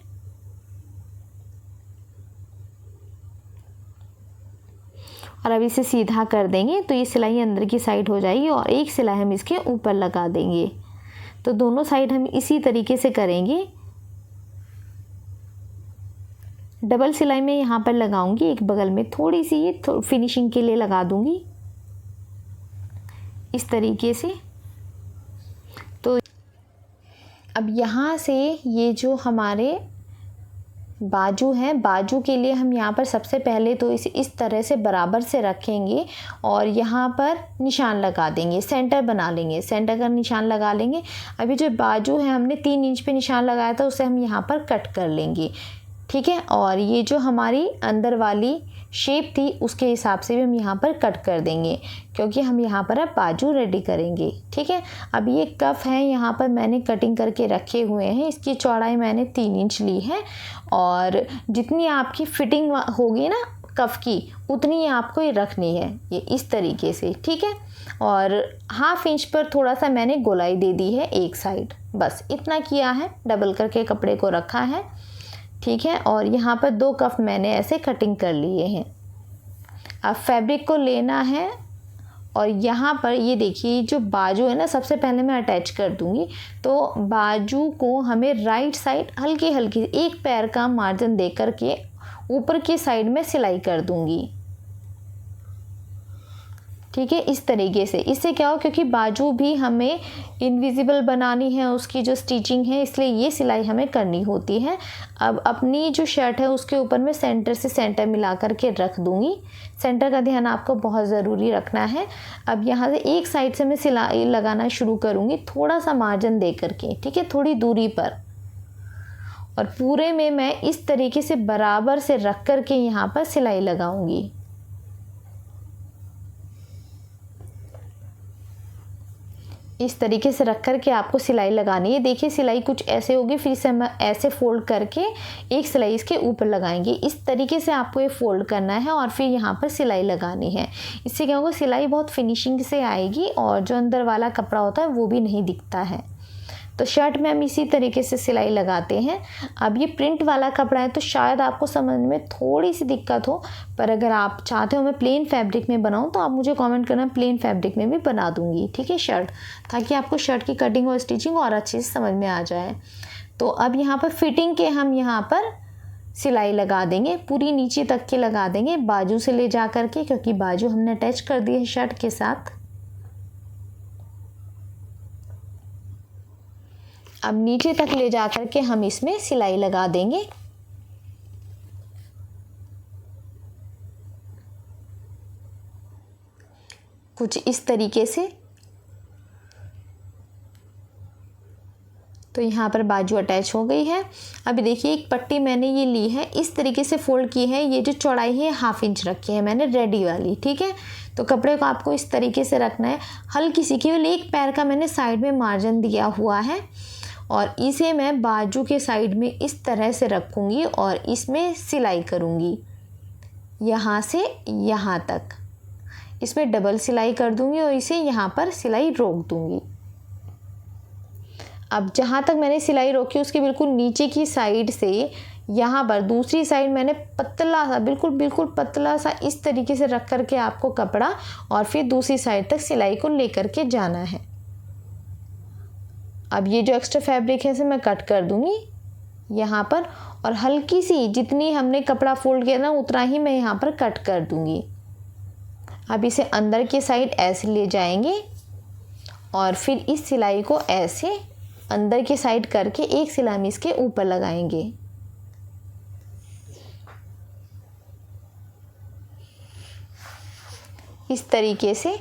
और अब इसे सीधा कर देंगे तो ये सिलाई अंदर की साइड हो जाएगी और एक सिलाई हम इसके ऊपर लगा देंगे। तो दोनों साइड हम इसी तरीके से करेंगे। डबल सिलाई में यहाँ पर लगाऊंगी, एक बगल में थोड़ी सी ये फिनिशिंग के लिए लगा दूंगी इस तरीके से। तो अब यहाँ से ये जो हमारे बाजू है, बाजू के लिए हम यहाँ पर सबसे पहले तो इसे इस तरह से बराबर से रखेंगे और यहाँ पर निशान लगा देंगे, सेंटर बना लेंगे, सेंटर का निशान लगा लेंगे। अभी जो बाजू है हमने 3 इंच पे निशान लगाया था, उसे हम यहाँ पर कट कर लेंगे, ठीक है। और ये जो हमारी अंदर वाली शेप थी उसके हिसाब से भी हम यहाँ पर कट कर देंगे, क्योंकि हम यहाँ पर अब बाजू रेडी करेंगे, ठीक है। अब ये कफ है, यहाँ पर मैंने कटिंग करके रखे हुए हैं। इसकी चौड़ाई मैंने 3 इंच ली है और जितनी आपकी फिटिंग होगी ना कफ की उतनी आपको ये रखनी है, ये इस तरीके से, ठीक है। और 1/2 इंच पर थोड़ा सा मैंने गोलाई दे दी है एक साइड, बस इतना किया है, डबल करके कपड़े को रखा है, ठीक है। और यहाँ पर 2 कफ मैंने ऐसे कटिंग कर लिए हैं। अब फैब्रिक को लेना है और यहाँ पर ये देखिए जो बाजू है ना, सबसे पहले मैं अटैच कर दूँगी। तो बाजू को हमें राइट साइड हल्की हल्की एक पैर का मार्जिन दे कर के ऊपर की साइड में सिलाई कर दूँगी, ठीक है, इस तरीके से। इससे क्या हो, क्योंकि बाजू भी हमें इनविजिबल बनानी है, उसकी जो स्टिचिंग है, इसलिए ये सिलाई हमें करनी होती है। अब अपनी जो शर्ट है उसके ऊपर मैं सेंटर से सेंटर मिला करके रख दूँगी। सेंटर का ध्यान आपको बहुत ज़रूरी रखना है। अब यहाँ से एक साइड से मैं सिलाई लगाना शुरू करूँगी, थोड़ा सा मार्जिन दे करके, ठीक है, थोड़ी दूरी पर। और पूरे में मैं इस तरीके से बराबर से रख करके यहाँ पर सिलाई लगाऊँगी। इस तरीके से रख कर के आपको सिलाई लगानी है। देखिए सिलाई कुछ ऐसे होगी, फिर से हम ऐसे फोल्ड करके एक सिलाई इसके ऊपर लगाएंगे। इस तरीके से आपको ये फोल्ड करना है और फिर यहाँ पर सिलाई लगानी है। इससे क्या होगा, सिलाई बहुत फिनिशिंग से आएगी और जो अंदर वाला कपड़ा होता है वो भी नहीं दिखता है। तो शर्ट में हम इसी तरीके से सिलाई लगाते हैं। अब ये प्रिंट वाला कपड़ा है तो शायद आपको समझ में थोड़ी सी दिक्कत हो, पर अगर आप चाहते हो मैं प्लेन फैब्रिक में बनाऊं तो आप मुझे कमेंट करना, प्लेन फैब्रिक में भी बना दूंगी, ठीक है, शर्ट, ताकि आपको शर्ट की कटिंग और स्टिचिंग और अच्छे से समझ में आ जाए। तो अब यहाँ पर फिटिंग के हम यहाँ पर सिलाई लगा देंगे, पूरी नीचे तक के लगा देंगे बाजू से ले जा कर के, क्योंकि बाजू हमने अटैच कर दी है शर्ट के साथ। अब नीचे तक ले जा कर के हम इसमें सिलाई लगा देंगे। कुछ इस तरीके से। तो यहाँ पर बाजू अटैच हो गई है। अभी देखिए एक पट्टी मैंने ये ली है, इस तरीके से फोल्ड की है। ये जो चौड़ाई है 1/2 इंच रखी है मैंने रेडी वाली, ठीक है। तो कपड़े को आपको इस तरीके से रखना है। हल्की सी केवल एक पैर का मैंने साइड में मार्जिन दिया हुआ है और इसे मैं बाजू के साइड में इस तरह से रखूँगी और इसमें सिलाई करूँगी यहाँ से यहाँ तक। इसमें डबल सिलाई कर दूँगी और इसे यहाँ पर सिलाई रोक दूँगी। अब जहाँ तक मैंने सिलाई रोकी उसके बिल्कुल नीचे की साइड से यहाँ पर दूसरी साइड मैंने पतला सा बिल्कुल पतला सा इस तरीके से रख कर के आपको कपड़ा और फिर दूसरी साइड तक सिलाई को लेकर के जाना है। अब ये जो एक्स्ट्रा फैब्रिक है इसे मैं कट कर दूँगी यहाँ पर और हल्की सी जितनी हमने कपड़ा फोल्ड किया ना उतना ही मैं यहाँ पर कट कर दूँगी। अब इसे अंदर की साइड ऐसे ले जाएंगे और फिर इस सिलाई को ऐसे अंदर की साइड करके एक सिलाई इसके ऊपर लगाएंगे। इस तरीके से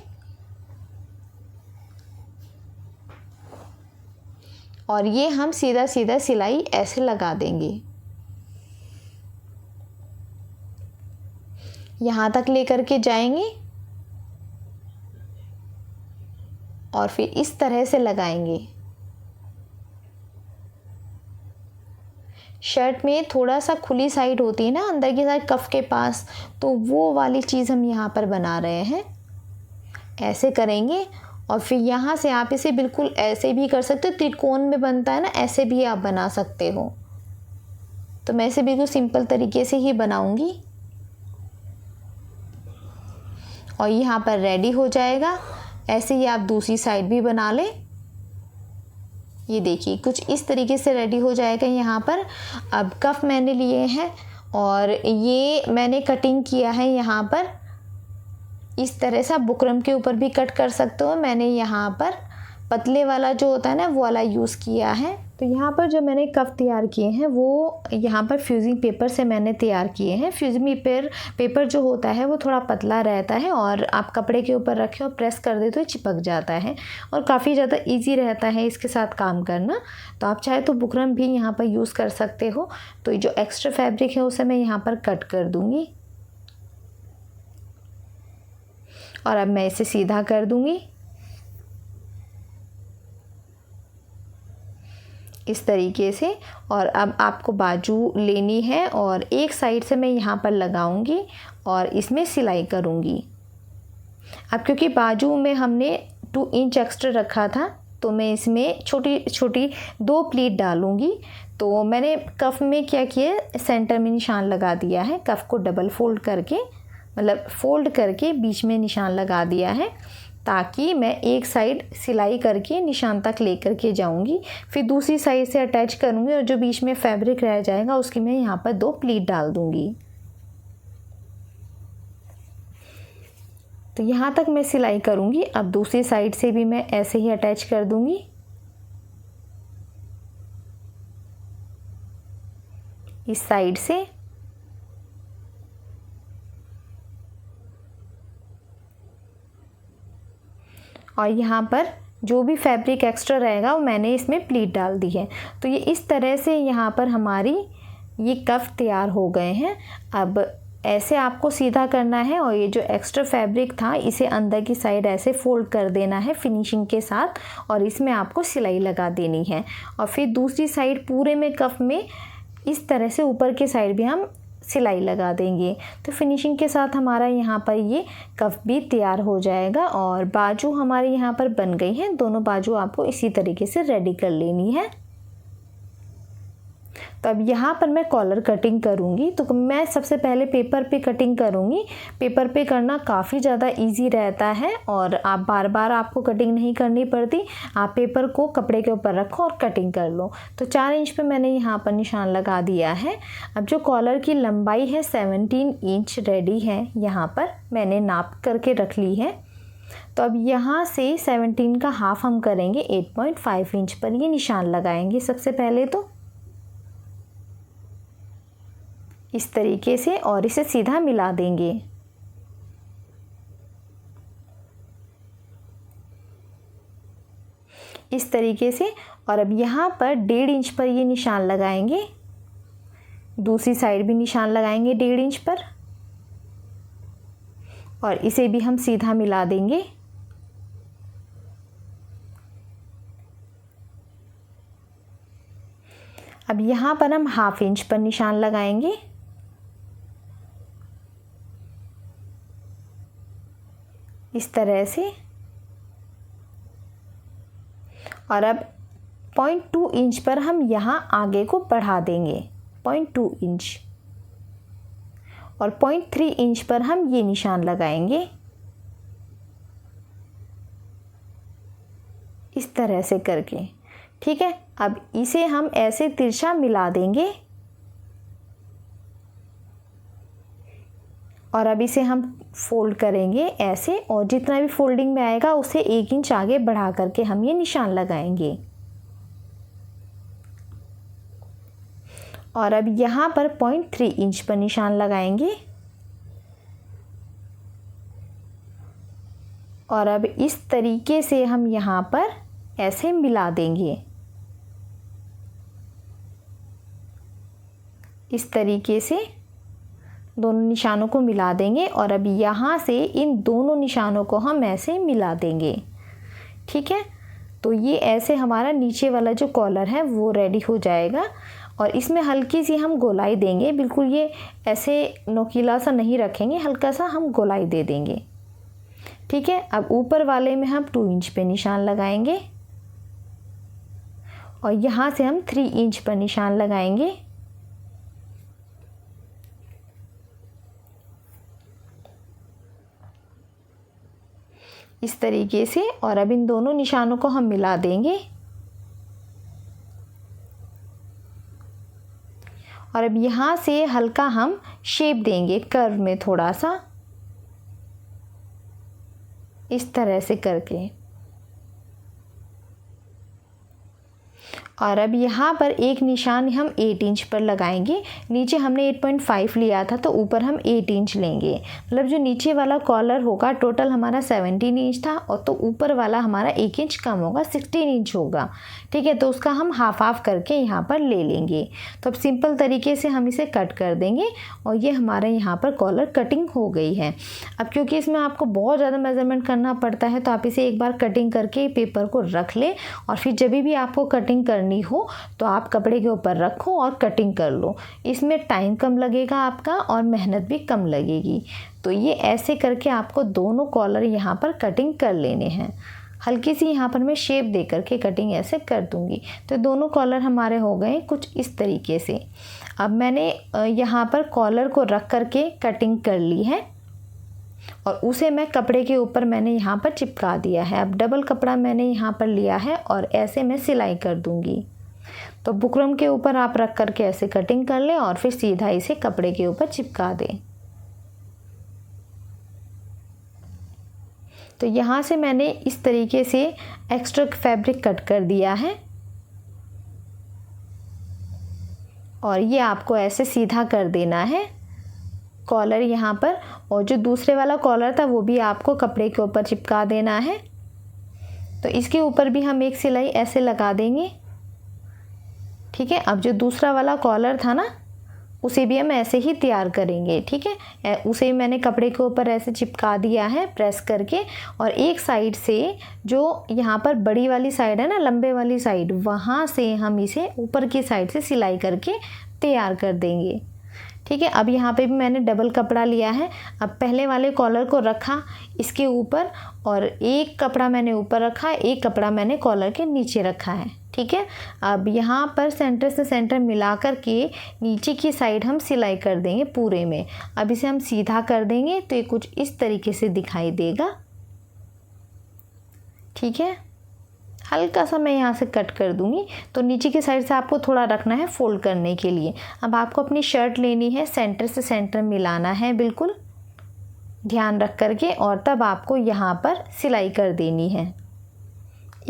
और ये हम सीधा सीधा सिलाई ऐसे लगा देंगे। यहाँ तक लेकर के जाएंगे और फिर इस तरह से लगाएंगे। शर्ट में थोड़ा सा खुली साइड होती है ना अंदर की साइड कफ के पास, तो वो वाली चीज़ हम यहाँ पर बना रहे हैं। ऐसे करेंगे और फिर यहाँ से आप इसे बिल्कुल ऐसे भी कर सकते हो, त्रिकोण में बनता है ना, ऐसे भी आप बना सकते हो। तो मैं इसे बिल्कुल सिंपल तरीके से ही बनाऊंगी और यहाँ पर रेडी हो जाएगा। ऐसे ही आप दूसरी साइड भी बना लें। ये देखिए कुछ इस तरीके से रेडी हो जाएगा यहाँ पर। अब कफ मैंने लिए हैं और ये मैंने कटिंग किया है यहाँ पर इस तरह से। आप बुकरम के ऊपर भी कट कर सकते हो। मैंने यहाँ पर पतले वाला जो होता है ना वो वाला यूज़ किया है। तो यहाँ पर जो मैंने कफ तैयार किए हैं वो यहाँ पर फ्यूजिंग पेपर से मैंने तैयार किए हैं। फ्यूजिंग पेपर जो होता है वो थोड़ा पतला रहता है और आप कपड़े के ऊपर रखें और प्रेस कर दे तो चिपक जाता है और काफ़ी ज़्यादा इजी रहता है इसके साथ काम करना। तो आप चाहे तो बुकरम भी यहाँ पर यूज़ कर सकते हो। तो जो एक्स्ट्रा फैब्रिक है उसे मैं यहाँ पर कट कर दूँगी और अब मैं इसे सीधा कर दूँगी इस तरीके से। और अब आपको बाजू लेनी है और एक साइड से मैं यहाँ पर लगाऊंगी और इसमें सिलाई करूँगी। अब क्योंकि बाजू में हमने 2 इंच एक्स्ट्रा रखा था तो मैं इसमें छोटी छोटी 2 प्लीट डालूँगी। तो मैंने कफ में क्या किया, सेंटर में निशान लगा दिया है। कफ को डबल फोल्ड करके मतलब फोल्ड करके बीच में निशान लगा दिया है ताकि मैं एक साइड सिलाई करके निशान तक लेकर के जाऊंगी, फिर दूसरी साइड से अटैच करूंगी और जो बीच में फैब्रिक रह जाएगा उसकी मैं यहाँ पर 2 प्लीट डाल दूंगी। तो यहाँ तक मैं सिलाई करूंगी। अब दूसरी साइड से भी मैं ऐसे ही अटैच कर दूंगी। इस साइड से और यहाँ पर जो भी फैब्रिक एक्स्ट्रा रहेगा वो मैंने इसमें प्लीट डाल दी है। तो ये इस तरह से यहाँ पर हमारी ये कफ तैयार हो गए हैं। अब ऐसे आपको सीधा करना है और ये जो एक्स्ट्रा फैब्रिक था इसे अंदर की साइड ऐसे फोल्ड कर देना है फिनिशिंग के साथ और इसमें आपको सिलाई लगा देनी है। और फिर दूसरी साइड पूरे में कफ में इस तरह से ऊपर की साइड भी हम सिलाई लगा देंगे। तो फिनिशिंग के साथ हमारा यहाँ पर ये कफ भी तैयार हो जाएगा और बाजू हमारे यहाँ पर बन गई है। दोनों बाजू आपको इसी तरीके से रेडी कर लेनी है। तो अब यहाँ पर मैं कॉलर कटिंग करूँगी। तो मैं सबसे पहले पेपर पे कटिंग करूँगी। पेपर पे करना काफ़ी ज़्यादा इजी रहता है और आप बार बार आपको कटिंग नहीं करनी पड़ती। आप पेपर को कपड़े के ऊपर रखो और कटिंग कर लो। तो 4 इंच पे मैंने यहाँ पर निशान लगा दिया है। अब जो कॉलर की लंबाई है 17 इंच रेडी है, यहाँ पर मैंने नाप करके रख ली है। तो अब यहाँ से 17 का हाफ हम करेंगे 8.5 इंच पर ये निशान लगाएंगे सबसे पहले तो इस तरीके से और इसे सीधा मिला देंगे। इस तरीके से। और अब यहाँ पर 1.5 इंच पर ये निशान लगाएंगे, दूसरी साइड भी निशान लगाएंगे 1.5 इंच पर, और इसे भी हम सीधा मिला देंगे। अब यहाँ पर हम 1/2 इंच पर निशान लगाएंगे, इस तरह से। और अब 0.2 इंच पर हम यहाँ आगे को बढ़ा देंगे, 0.2 इंच, और 0.3 इंच पर हम ये निशान लगाएंगे, इस तरह से करके। ठीक है, अब इसे हम ऐसे तिरछा मिला देंगे, और अब इसे हम फोल्ड करेंगे ऐसे, और जितना भी फोल्डिंग में आएगा उसे 1 इंच आगे बढ़ा करके हम ये निशान लगाएंगे। और अब यहाँ पर 0.3 इंच पर निशान लगाएंगे, और अब इस तरीके से हम यहाँ पर ऐसे मिला देंगे, इस तरीके से दोनों निशानों को मिला देंगे। और अब यहाँ से इन दोनों निशानों को हम ऐसे मिला देंगे। ठीक है, तो ये ऐसे हमारा नीचे वाला जो कॉलर है वो रेडी हो जाएगा। और इसमें हल्की सी हम गोलाई देंगे, बिल्कुल ये ऐसे नोकीला सा नहीं रखेंगे, हल्का सा हम गोलाई दे देंगे। ठीक है, अब ऊपर वाले में हम 2 इंच पे निशान लगाएंगे, और यहाँ से हम 3 इंच पर निशान लगाएंगे। इस तरीके से। और अब इन दोनों निशानों को हम मिला देंगे, और अब यहाँ से हल्का हम शेप देंगे कर्व में थोड़ा सा, इस तरह से करके। और अब यहाँ पर एक निशान हम 8 इंच पर लगाएंगे। नीचे हमने 8.5 लिया था, तो ऊपर हम 8 इंच लेंगे। मतलब जो नीचे वाला कॉलर होगा टोटल हमारा 17 इंच था, और तो ऊपर वाला हमारा 1 इंच कम होगा, 16 इंच होगा। ठीक है, तो उसका हम हाफ करके यहाँ पर ले लेंगे। तो अब सिंपल तरीके से हम इसे कट कर देंगे, और ये हमारे यहाँ पर कॉलर कटिंग हो गई है। अब क्योंकि इसमें आपको बहुत ज़्यादा मेज़रमेंट करना पड़ता है, तो आप इसे एक बार कटिंग करके पेपर को रख लें, और फिर जब भी आपको कटिंग करनी हो तो आप कपड़े के ऊपर रखो और कटिंग कर लो। इसमें टाइम कम लगेगा आपका, और मेहनत भी कम लगेगी। तो ये ऐसे करके आपको दोनों कॉलर यहाँ पर कटिंग कर लेने हैं। हल्की सी यहाँ पर मैं शेप दे करके कटिंग ऐसे कर दूँगी। तो दोनों कॉलर हमारे हो गए कुछ इस तरीके से। अब मैंने यहाँ पर कॉलर को रख करके कटिंग कर ली है, और उसे मैं कपड़े के ऊपर मैंने यहाँ पर चिपका दिया है। अब डबल कपड़ा मैंने यहाँ पर लिया है, और ऐसे मैं सिलाई कर दूँगी। तो बुकरम के ऊपर आप रख करके ऐसे कटिंग कर लें, और फिर सीधा इसे कपड़े के ऊपर चिपका दें। तो यहाँ से मैंने इस तरीके से एक्स्ट्रा फैब्रिक कट कर दिया है, और ये आपको ऐसे सीधा कर देना है कॉलर यहाँ पर। और जो दूसरे वाला कॉलर था वो भी आपको कपड़े के ऊपर चिपका देना है। तो इसके ऊपर भी हम एक सिलाई ऐसे लगा देंगे। ठीक है, अब जो दूसरा वाला कॉलर था ना, उसे भी हम ऐसे ही तैयार करेंगे। ठीक है, उसे मैंने कपड़े के ऊपर ऐसे चिपका दिया है प्रेस करके, और एक साइड से जो यहाँ पर बड़ी वाली साइड है ना, लंबे वाली साइड, वहाँ से हम इसे ऊपर की साइड से सिलाई करके तैयार कर देंगे। ठीक है, अब यहाँ पे भी मैंने डबल कपड़ा लिया है। अब पहले वाले कॉलर को रखा इसके ऊपर, और एक कपड़ा मैंने ऊपर रखा, एक कपड़ा मैंने कॉलर के नीचे रखा है। ठीक है, अब यहाँ पर सेंटर से सेंटर मिला कर के नीचे की साइड हम सिलाई कर देंगे पूरे में। अब इसे हम सीधा कर देंगे तो ये कुछ इस तरीके से दिखाई देगा। ठीक है, हल्का सा मैं यहाँ से कट कर दूँगी। तो नीचे की साइड से आपको थोड़ा रखना है फोल्ड करने के लिए। अब आपको अपनी शर्ट लेनी है, सेंटर से सेंटर मिलाना है बिल्कुल ध्यान रख करके, और तब आपको यहाँ पर सिलाई कर देनी है।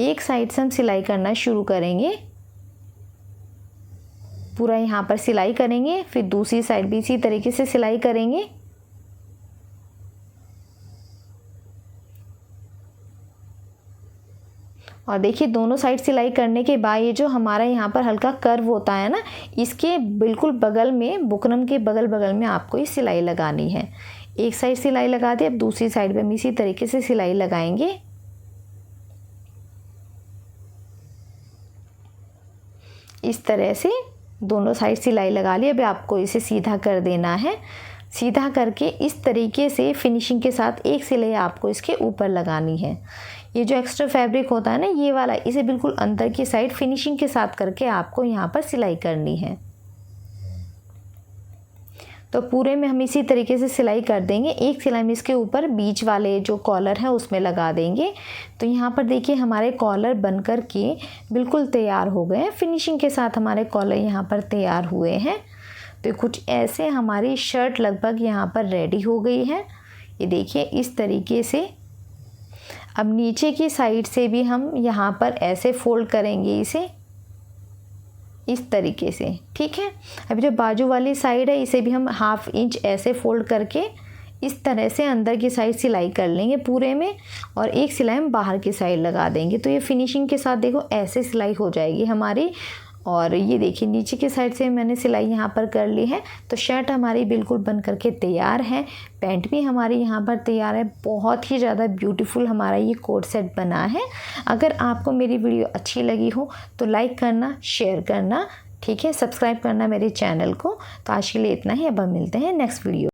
एक साइड से हम सिलाई करना शुरू करेंगे, पूरा यहाँ पर सिलाई करेंगे, फिर दूसरी साइड भी इसी तरीके से सिलाई करेंगे। और देखिए दोनों साइड सिलाई करने के बाद ये जो हमारा यहाँ पर हल्का कर्व होता है ना, इसके बिल्कुल बगल में, बुकरम के बगल बगल में आपको ये सिलाई लगानी है। एक साइड सिलाई लगा दी, अब दूसरी साइड पे हम इसी तरीके से सिलाई लगाएंगे। इस तरह से दोनों साइड सिलाई लगा ली। अब आपको इसे सीधा कर देना है। सीधा करके इस तरीके से फिनिशिंग के साथ एक सिलाई आपको इसके ऊपर लगानी है। ये जो एक्स्ट्रा फैब्रिक होता है ना, ये वाला, इसे बिल्कुल अंदर की साइड फिनिशिंग के साथ करके आपको यहाँ पर सिलाई करनी है। तो पूरे में हम इसी तरीके से सिलाई कर देंगे। एक सिलाई में इसके ऊपर बीच वाले जो कॉलर है उसमें लगा देंगे। तो यहाँ पर देखिए हमारे कॉलर बन कर के बिल्कुल तैयार हो गए हैं। फिनिशिंग के साथ हमारे कॉलर यहाँ पर तैयार हुए हैं। तो कुछ ऐसे हमारी शर्ट लगभग यहाँ पर रेडी हो गई है। ये देखिए इस तरीके से। अब नीचे की साइड से भी हम यहाँ पर ऐसे फोल्ड करेंगे इसे, इस तरीके से, ठीक है। अभी जो बाजू वाली साइड है इसे भी हम 1/2 इंच ऐसे फोल्ड करके इस तरह से अंदर की साइड सिलाई कर लेंगे पूरे में, और एक सिलाई हम बाहर की साइड लगा देंगे। तो ये फिनिशिंग के साथ देखो ऐसे सिलाई हो जाएगी हमारी। और ये देखिए नीचे की साइड से मैंने सिलाई यहाँ पर कर ली है। तो शर्ट हमारी बिल्कुल बन करके तैयार है। पैंट भी हमारी यहाँ पर तैयार है। बहुत ही ज़्यादा ब्यूटीफुल हमारा ये कोट सेट बना है। अगर आपको मेरी वीडियो अच्छी लगी हो तो लाइक करना, शेयर करना, ठीक है, सब्सक्राइब करना मेरे चैनल को। तो आज के लिए इतना ही। अब हम मिलते हैं नेक्स्ट वीडियो।